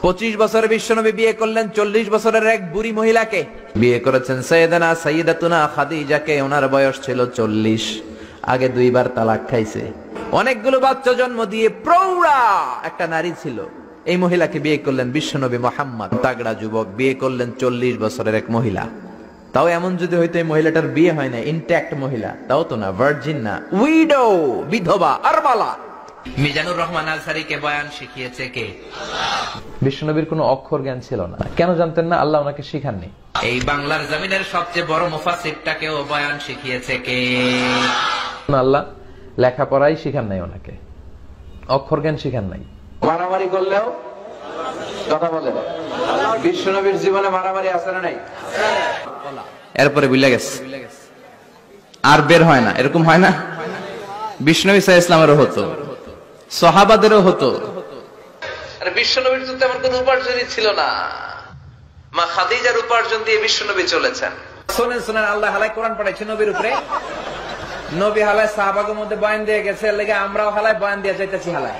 25 বছরের বিশ্বনবী বিয়ে করলেন 40 বছরের এক বুড়ি মহিলাকে। বিয়ে করেছেন সাইয়েদানা সাইয়্যিদাতুনা খাদিজাকে, ওনার বয়স ছিল 40। আগে 2 বার তালাক খাইছে, অনেকগুলো বাচ্চা জন্ম দিয়ে প্রৌঢ়া একটা নারী ছিল। এই মহিলাকে বিয়ে করলেন বিশ্বনবী মুহাম্মদ। তাগড়া যুবক বিয়ে করলেন 40 বছরের এক মহিলা। তাও এমন যদি হইতো এই মহিলাটার বিয়ে হয় না, ইনট্যাক্ট মহিলা, তাও তো না, ভার্জিন না, উইডো, বিধবা, আরমালা। মিজানুর রহমান আজহারীকে বয়ান শিখিয়েছে কে? বিশ্বনবীর কোনো অক্ষর জ্ঞান ছিল না। কেন জানতেন না? আল্লাহ ওনাকে শিখাননি। এই বাংলার জমিনের সবচেয়ে বড় মুফাসসিরটাকেও বয়ান শিখিয়েছে কে? আল্লাহ লেখাপড়াই শিখান নাই ওনাকে, অক্ষর জ্ঞান শিখান নাই। মারামারি করলেও কথা বলে। বিশ্বনবীর জীবনে মারামারি আছে না নাই? এরপরে বুঝলে গেছে, আর বের হয় না। এরকম হয় না? বিশ্বনবী সাল্লাল্লাহু আলাইহি ওয়াসাল্লামেরও হতো, সাহাবাদেরও হতো। আর বিশ্বনবীর তো তেমন কোনো উপার্জনই ছিল না। মা খাদিজার উপার্জন দিয়ে বিশ্বনবী চলেছেন। শুনেন শুনেন, আল্লাহ হালাই কোরআন পাঠাইছে নবীর উপরে। নবী হালাই সাহাবাদের মধ্যে বয়ান দিয়ে গেছে, এর লাগি আমরাও হালাই বয়ান দিয়ে যাইতেছি হালাই।